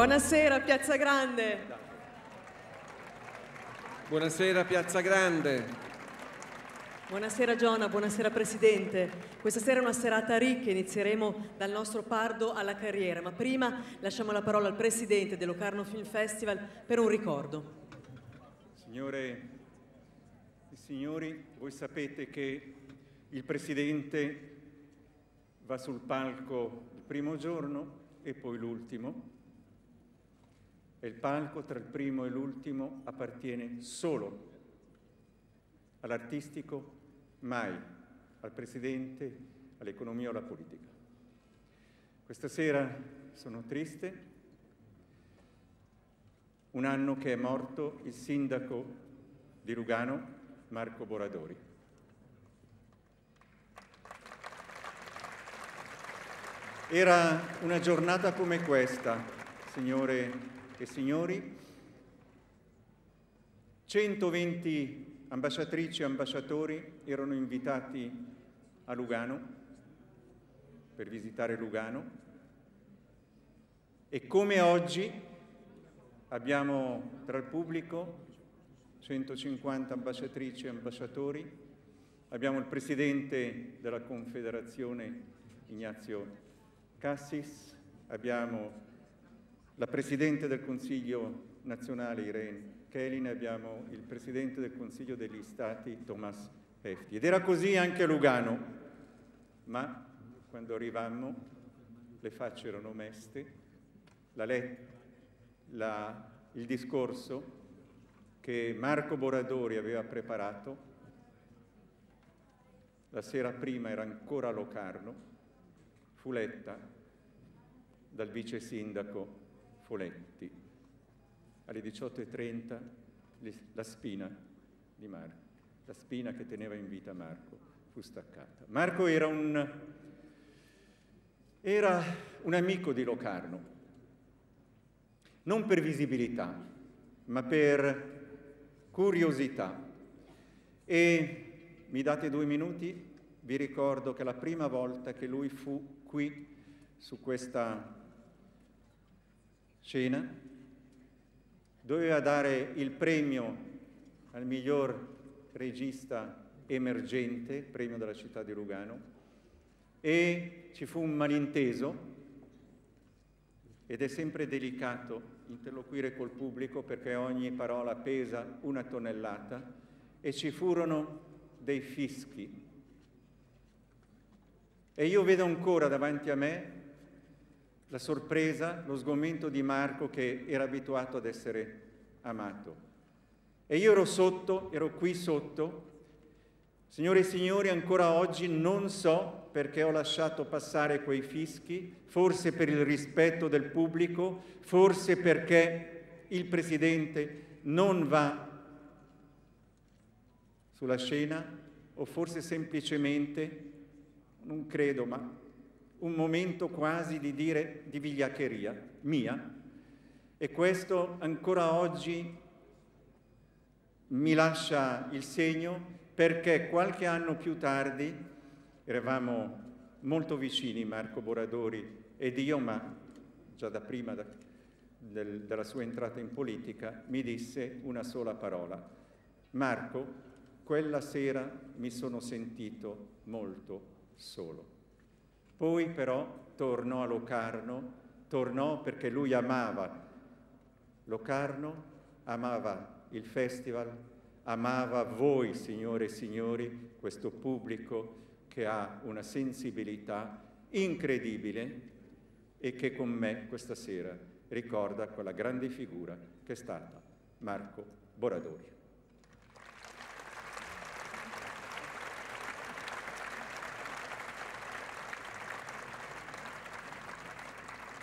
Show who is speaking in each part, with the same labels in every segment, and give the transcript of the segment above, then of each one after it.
Speaker 1: Buonasera Piazza Grande.
Speaker 2: Buonasera Piazza Grande.
Speaker 1: Buonasera Giona, buonasera Presidente. Questa sera è una serata ricca, inizieremo dal nostro Pardo alla Carriera, ma prima lasciamo la parola al Presidente del Locarno Film Festival per un ricordo.
Speaker 3: Signore e signori, voi sapete che il Presidente va sul palco il primo giorno e poi l'ultimo, e il palco tra il primo e l'ultimo appartiene solo all'artistico, mai al Presidente, all'economia o alla politica. Questa sera sono triste, un anno che è morto il sindaco di Lugano, Marco Boradori. Era una giornata come questa, signore e signori, 120 ambasciatrici e ambasciatori erano invitati a Lugano per visitare Lugano e come oggi abbiamo tra il pubblico 150 ambasciatrici e ambasciatori, abbiamo il Presidente della Confederazione Ignazio Cassis, abbiamo la Presidente del Consiglio nazionale Irene Kelin, abbiamo il Presidente del Consiglio degli Stati Thomas Hefti. Ed era così anche a Lugano, ma quando arrivammo le facce erano meste, il discorso che Marco Boradori aveva preparato, la sera prima era ancora a Locarno, fu letta dal vice sindaco Foletti. Alle 18:30 la spina di Marco, la spina che teneva in vita Marco, fu staccata. Marco era un amico di Locarno, non per visibilità, ma per curiosità. E mi date 2 minuti? Vi ricordo che la prima volta che lui fu qui su questa scena doveva dare il premio al miglior regista emergente, premio della città di Lugano, e ci fu un malinteso, ed è sempre delicato interloquire col pubblico perché ogni parola pesa 1 tonnellata, e ci furono dei fischi. E io vedo ancora davanti a me la sorpresa, lo sgomento di Marco che era abituato ad essere amato. E io ero qui sotto. Signore e signori, ancora oggi non so perché ho lasciato passare quei fischi, forse per il rispetto del pubblico, forse perché il Presidente non va sulla scena, o forse semplicemente, non credo, ma un momento quasi di dire di vigliaccheria mia, e questo ancora oggi mi lascia il segno, perché qualche anno più tardi eravamo molto vicini, Marco Boradori ed io, ma già da prima della sua entrata in politica, mi disse una sola parola: Marco, quella sera mi sono sentito molto solo. Poi però tornò a Locarno, tornò perché lui amava Locarno, amava il festival, amava voi, signore e signori, questo pubblico che ha una sensibilità incredibile e che con me questa sera ricorda quella grande figura che è stata Marco Boradori.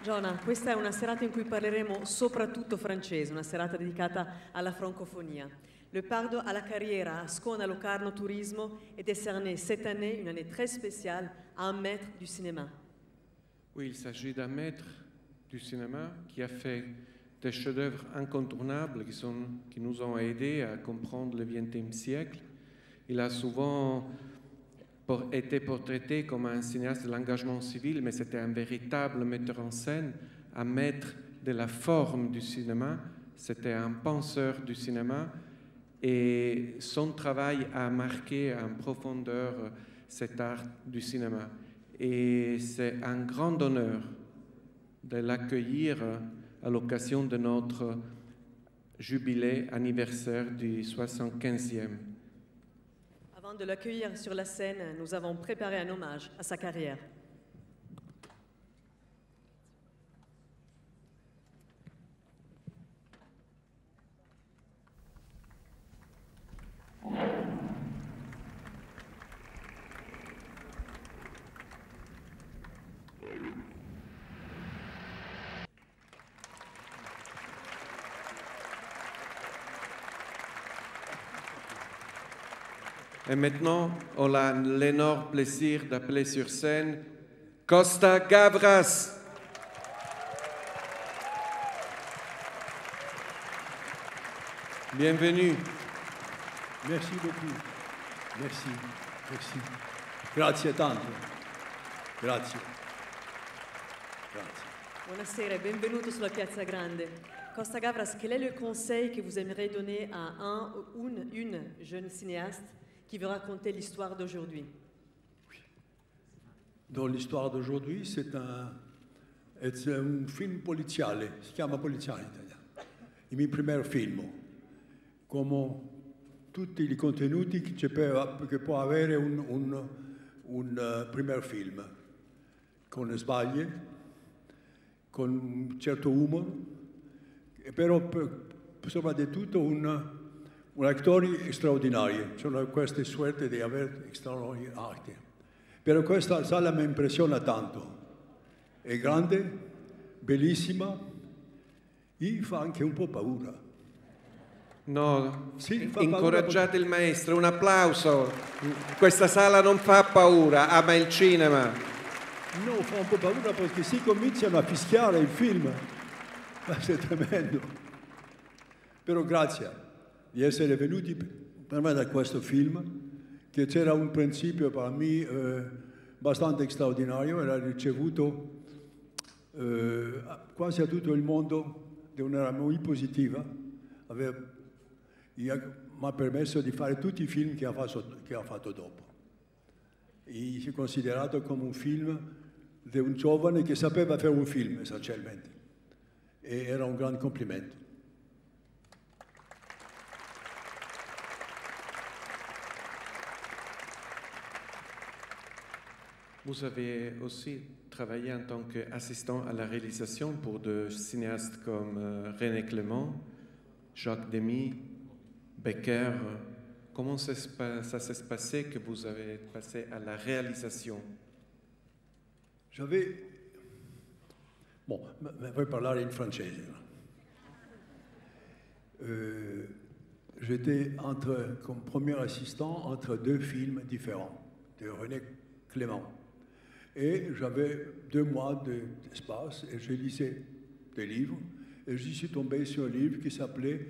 Speaker 1: Giona, questa è una serata in cui parleremo soprattutto francese, una serata dedicata alla francofonia. Le Pardo à la Carriera à Scone à Locarno Turismo est décerné cette année, une année très spéciale, à un maître du cinéma.
Speaker 2: Oui, il s'agit d'un maître du cinéma qui a fait des chefs-d'œuvre incontournables qui nous ont aidés à comprendre le XXe siècle. Il a souvent été portrait comme un cinéaste de l'engagement civil, mais c'était un véritable metteur en scène, un maître de la forme du cinéma. C'était un penseur du cinéma et son travail a marqué en profondeur cet art du cinéma. Et c'est un grand honneur de l'accueillir à l'occasion de notre jubilé anniversaire du 75e.
Speaker 1: Avant de l'accueillir sur la scène, nous avons préparé un hommage à sa carrière.
Speaker 2: Et maintenant, on a l'énorme plaisir d'appeler sur scène Costa Gavras. Bienvenue.
Speaker 4: Merci beaucoup. Merci. Merci. Grazie tanto. Grazie. Grazie.
Speaker 1: Buonasera et benvenuto sulla Piazza Grande. Costa Gavras, quel est le conseil que vous aimeriez donner à un ou une jeune cinéaste qui veut raconter l'histoire d'aujourd'hui?
Speaker 4: Dans l'histoire d'aujourd'hui, c'est un film poliziale, si chiama Poliziale in italiano. Il mio primo film, come tutti i contenuti che può avere un primo film, con sbagli, con un certo humor, però soprattutto un attore straordinario. Sono queste suerte di avere straordinari arti. Però questa sala mi impressiona tanto. È grande, bellissima e fa anche un po' paura.
Speaker 2: No,
Speaker 4: Sì, fa
Speaker 2: incoraggiate il maestro, un applauso. Questa sala non fa paura, ama il cinema.
Speaker 4: No, fa un po' paura perché si cominciano a fischiare il film. È tremendo. Però grazie di essere venuti per me da questo film, che c'era un principio per me abbastanza straordinario, era ricevuto quasi a tutto il mondo di una molto positiva, mi ha permesso di fare tutti i film che ha fatto dopo. E si è considerato come un film di un giovane che sapeva fare un film essenzialmente, e era un gran complimento.
Speaker 2: Vous avez aussi travaillé en tant qu'assistant à la réalisation pour des cinéastes comme René Clément, Jacques Demy, Becker. Comment ça s'est passé que vous avez passé à la réalisation?
Speaker 4: Bon, voy parlare in francese. J'étais comme premier assistant entre deux films différents de René Clément. Et j'avais 2 mois d'espace et je lisais des livres et je suis tombé sur un livre qui s'appelait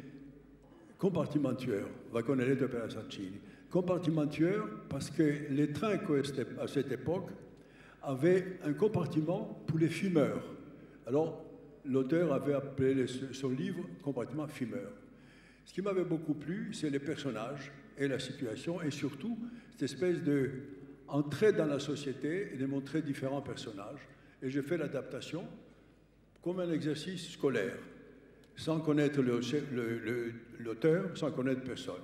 Speaker 4: Compartimentueur, Vagonelletto per Assassini. Compartimentueur parce que les trains à cette époque avaient un compartiment pour les fumeurs. Alors l'auteur avait appelé son livre Compartiment fumeur. Ce qui m'avait beaucoup plu, c'est les personnages et la situation et surtout cette espèce de entrer dans la société et de montrer différents personnages. Et j'ai fait l'adaptation comme un exercice scolaire, sans connaître l'auteur, sans connaître personne.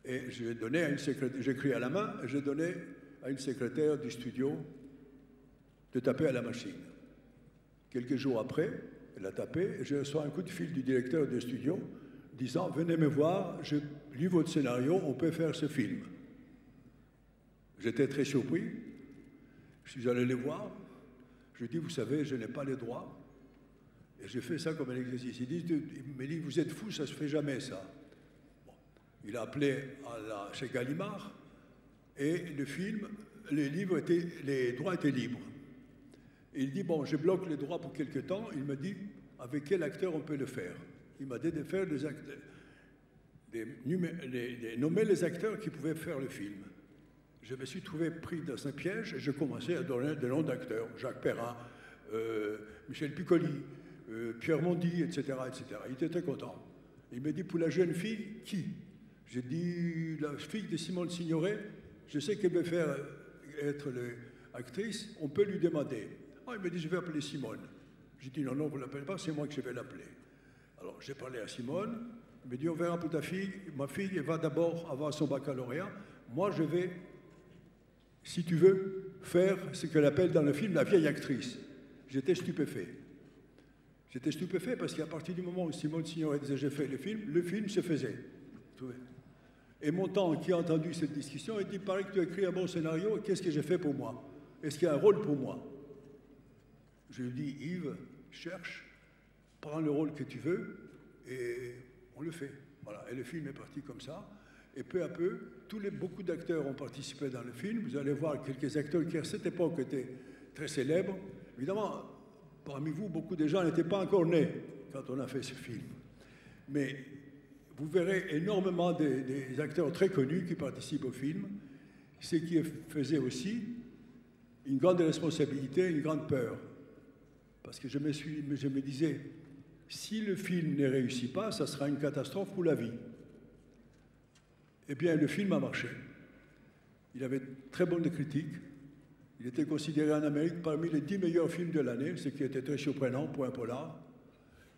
Speaker 4: Et j'ai donné à une secrétaire, j'écris à la main, et j'ai donné à une secrétaire du studio de taper à la machine. Quelques jours après, elle a tapé, et je reçois un coup de fil du directeur du studio disant « Venez me voir, j'ai lu votre scénario, on peut faire ce film ». J'étais très surpris. Je suis allé les voir. Je dis, vous savez, je n'ai pas les droits. Et j'ai fait ça comme un exercice. Il me dit, vous êtes fou, ça ne se fait jamais, ça. Bon. Il a appelé chez Gallimard. Et le film, les droits étaient libres. Et il dit, bon, je bloque les droits pour quelque temps. Il me dit, avec quel acteur on peut le faire? Il m'a dit de faire nommer les acteurs qui pouvaient faire le film. Je me suis trouvé pris dans un piège et je commençais à donner des noms d'acteurs. Jacques Perrin, Michel Piccoli, Pierre Mondy, etc., etc. Il était très content. Il m'a dit, pour la jeune fille, qui? J'ai dit, la fille de Simone Signoret, je sais qu'elle veut faire être actrice, on peut lui demander. Ah, il m'a dit, je vais appeler Simone. J'ai dit, non, non, vous ne l'appelez pas, c'est moi que je vais l'appeler. Alors, j'ai parlé à Simone, il m'a dit, on verra pour ta fille. Ma fille, elle va d'abord avoir son baccalauréat. Moi, je vais, si tu veux, faire ce qu'elle appelle dans le film la vieille actrice. J'étais stupéfait. J'étais stupéfait parce qu'à partir du moment où Simone Signoret disait, j'ai fait le film se faisait. Et Montand, qui a entendu cette discussion, il dit, il paraît que tu as écrit un bon scénario, qu'est-ce que j'ai fait pour moi? Est-ce qu'il y a un rôle pour moi? Je lui dis, Yves, cherche, prends le rôle que tu veux, et on le fait. Voilà. Et le film est parti comme ça. Et peu à peu, beaucoup d'acteurs ont participé dans le film. Vous allez voir quelques acteurs qui, à cette époque, étaient très célèbres. Évidemment, parmi vous, beaucoup de gens n'étaient pas encore nés quand on a fait ce film. Mais vous verrez énormément des acteurs très connus qui participent au film, ce qui faisait aussi une grande responsabilité, une grande peur. Parce que je me disais, si le film ne réussit pas, ça sera une catastrophe pour la vie. Eh bien, le film a marché. Il avait très bonnes critiques. Il était considéré en Amérique parmi les 10 meilleurs films de l'année, ce qui était très surprenant pour un polar.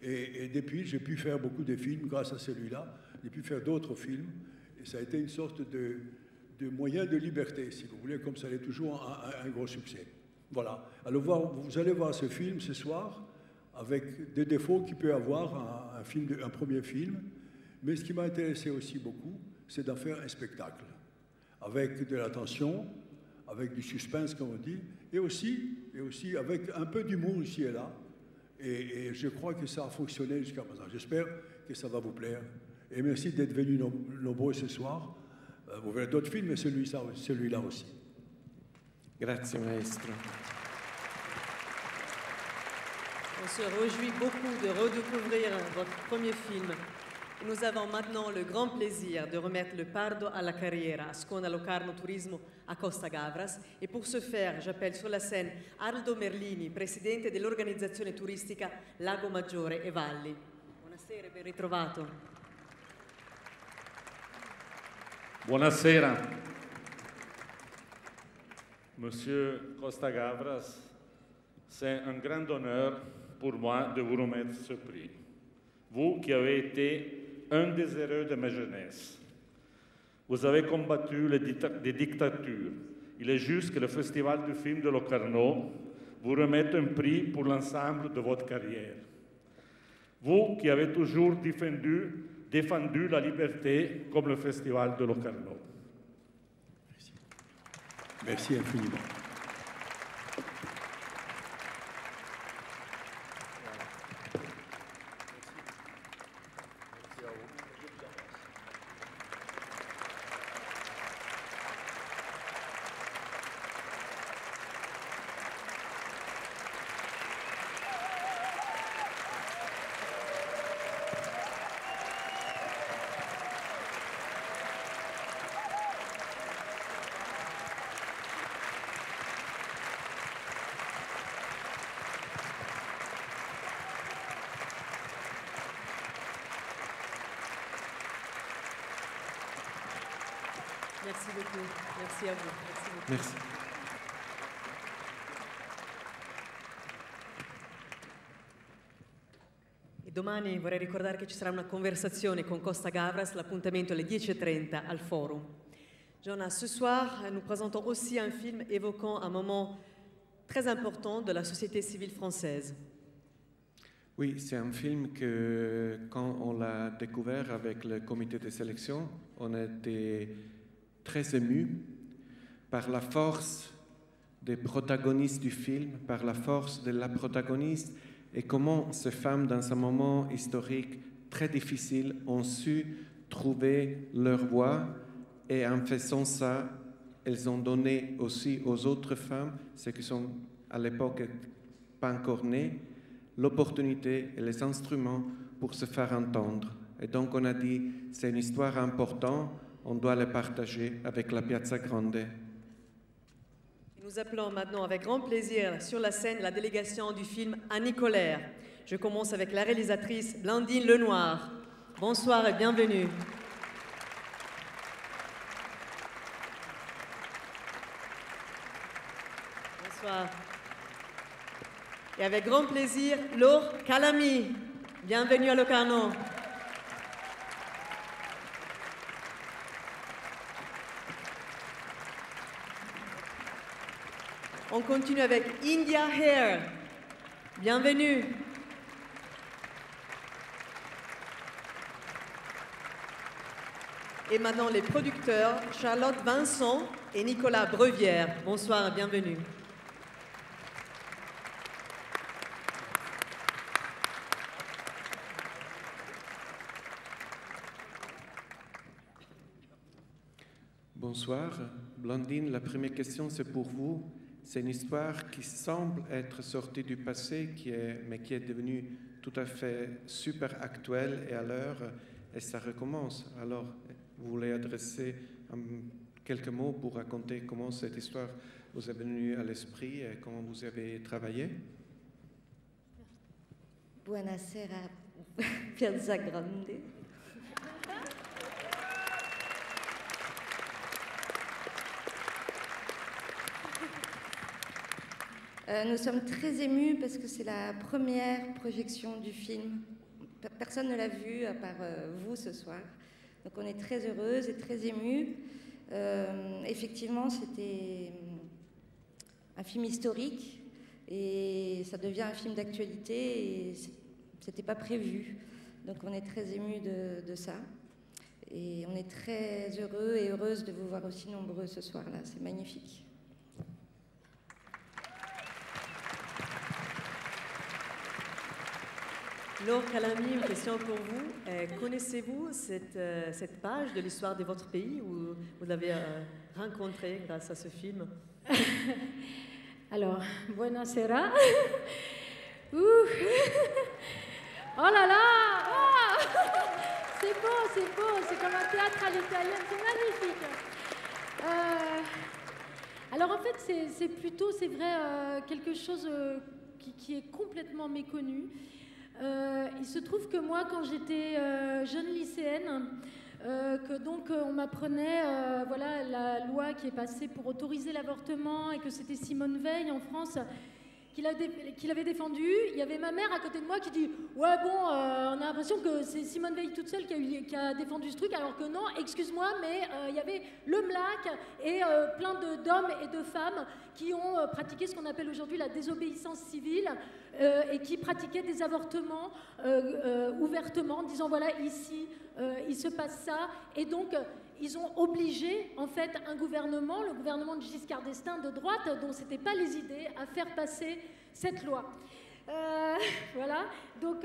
Speaker 4: Et depuis, j'ai pu faire beaucoup de films grâce à celui-là. J'ai pu faire d'autres films. Et ça a été une sorte de moyen de liberté, si vous voulez, comme ça l'est toujours un gros succès. Voilà. Alors vous allez voir ce film ce soir, avec des défauts qu'il peut avoir un premier film. Mais ce qui m'a intéressé aussi beaucoup, c'est d'en faire un spectacle, avec de la tension, avec du suspense, comme on dit, et aussi avec un peu d'humour ici et là. Et je crois que ça a fonctionné jusqu'à présent. J'espère que ça va vous plaire. Et merci d'être venus nombreux ce soir. Vous verrez d'autres films, mais celui-là aussi.
Speaker 2: Grazie, maestro.
Speaker 1: On se réjouit beaucoup de redécouvrir votre premier film. Et nous avons maintenant le grand plaisir de remettre le Pardo alla Carriera a Scona Locarno Turismo a Costa Gavras. Et pour ce faire, j'appelle sur la scène Aldo Merlini, presidente dell'organizzazione turistica Lago Maggiore e Valli. Buonasera e ben ritrovato.
Speaker 5: Buonasera. Monsieur Costa Gavras, c'est un grand honneur pour moi de vous remettre ce prix. Vous qui avez été un des héros de ma jeunesse. Vous avez combattu les dictatures. Il est juste que le Festival du film de Locarno vous remette un prix pour l'ensemble de votre carrière. Vous qui avez toujours défendu la liberté comme le Festival de Locarno.
Speaker 4: Merci. Merci infiniment.
Speaker 1: Merci beaucoup. Merci à vous. Merci beaucoup.
Speaker 2: Merci.
Speaker 1: E domani vorrei ricordare che ci sarà una conversazione con Costa Gavras, l'appuntamento alle 10:30 al Forum. Jonas, ce soir, nous présentons aussi un film évoquant un moment très important de la société civile française.
Speaker 2: Oui, c'est un film que, quand on l'a découvert avec le comité de sélection, on était très ému par la force des protagonistes du film, par la force de la protagoniste et comment ces femmes, dans un moment historique très difficile, ont su trouver leur voie et en faisant ça, elles ont donné aussi aux autres femmes, ceux qui sont à l'époque pas encore nées, l'opportunité et les instruments pour se faire entendre. Et donc on a dit, c'est une histoire importante, on doit le partager avec la Piazza Grande.
Speaker 1: Nous appelons maintenant avec grand plaisir sur la scène la délégation du film Annie Colère. Je commence avec la réalisatrice Blandine Lenoir. Bonsoir et bienvenue. Bonsoir. Et avec grand plaisir, Laure Calamy. Bienvenue à Locarno. On continue avec India Hare. Bienvenue. Et maintenant les producteurs Charlotte Vincent et Nicolas Brevière. Bonsoir et bienvenue.
Speaker 2: Bonsoir. Blandine, la première question, c'est pour vous. C'est une histoire qui semble être sortie du passé, mais qui est devenue tout à fait super actuelle et à l'heure, et ça recommence. Alors, vous voulez adresser quelques mots pour raconter comment cette histoire vous est venue à l'esprit et comment vous avez travaillé?
Speaker 6: Buonasera, Piazza Grande. Nous sommes très émus parce que c'est la première projection du film. Personne ne l'a vu à part vous ce soir. Donc on est très heureuses et très émus. Effectivement, c'était un film historique et ça devient un film d'actualité et c'était pas prévu. Donc on est très émus de ça. Et on est très heureux et heureuses de vous voir aussi nombreux ce soir-là. C'est magnifique.
Speaker 1: Laure Calamy, une question pour vous. Connaissez-vous cette page de l'histoire de votre pays où vous l'avez rencontrée grâce à ce film?
Speaker 7: Alors, buonasera. Oh là là, oh, c'est beau, c'est comme un théâtre à l'italienne, c'est magnifique. Alors en fait, c'est vrai, quelque chose qui est complètement méconnu. Il se trouve que moi, quand j'étais jeune lycéenne, on m'apprenait voilà, la loi qui est passée pour autoriser l'avortement et que c'était Simone Veil en France qui l'avait défendu. Il y avait ma mère à côté de moi qui dit « Ouais, bon, on a l'impression que c'est Simone Veil toute seule qui a défendu ce truc, alors que non, excuse-moi, mais il y avait le MLAC et plein d'hommes et de femmes qui ont pratiqué ce qu'on appelle aujourd'hui la désobéissance civile et qui pratiquaient des avortements ouvertement, en disant voilà, ici, il se passe ça. Et donc, ils ont obligé, en fait, un gouvernement, le gouvernement de Giscard d'Estaing de droite, dont ce n'était pas les idées, à faire passer cette loi. Voilà, donc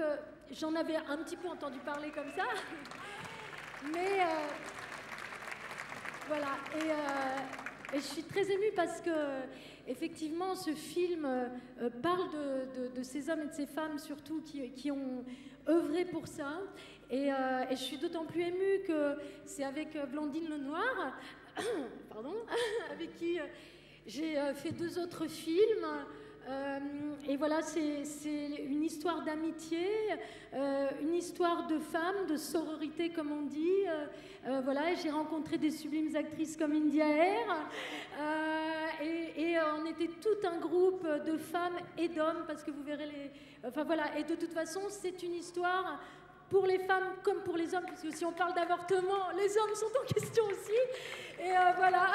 Speaker 7: j'en avais un petit peu entendu parler comme ça, mais voilà, et je suis très émue parce que, effectivement, ce film parle de ces hommes et de ces femmes, surtout, qui ont œuvré pour ça. Et je suis d'autant plus émue que c'est avec Blandine Lenoir, pardon, avec qui j'ai fait 2 autres films. Et voilà, c'est une histoire d'amitié, une histoire de femmes, de sororité, comme on dit. Voilà, j'ai rencontré des sublimes actrices comme India Hare. Et on était tout un groupe de femmes et d'hommes, parce que vous verrez les... Enfin voilà, et de toute façon, c'est une histoire... pour les femmes comme pour les hommes, parce que si on parle d'avortement, les hommes sont en question aussi. Et voilà,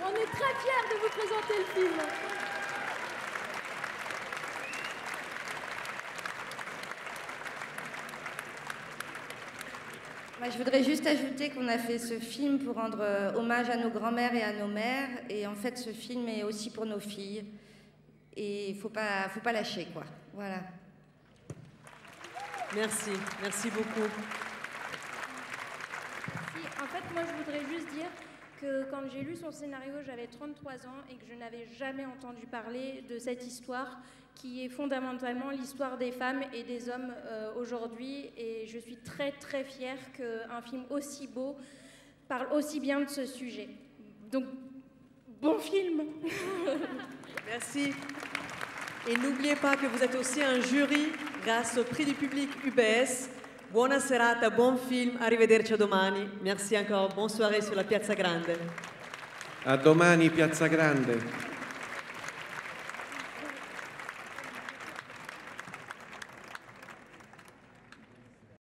Speaker 7: on est très fiers de vous présenter le film.
Speaker 6: Moi, je voudrais juste ajouter qu'on a fait ce film pour rendre hommage à nos grands-mères et à nos mères. Et en fait, ce film est aussi pour nos filles. Et il ne faut pas lâcher, quoi. Voilà.
Speaker 1: Merci, merci beaucoup.
Speaker 8: Merci. En fait, moi, je voudrais juste dire que quand j'ai lu son scénario, j'avais 33 ans et que je n'avais jamais entendu parler de cette histoire qui est fondamentalement l'histoire des femmes et des hommes aujourd'hui. Et je suis très, très fière qu'un film aussi beau parle aussi bien de ce sujet. Donc, bon film.
Speaker 1: Merci. Et n'oubliez pas que vous êtes aussi un jury grâce au prix du public UBS. Buona serata, buon film, arrivederci a domani. Merci encore, bonne soirée sur la Piazza Grande.
Speaker 2: A domani, Piazza Grande.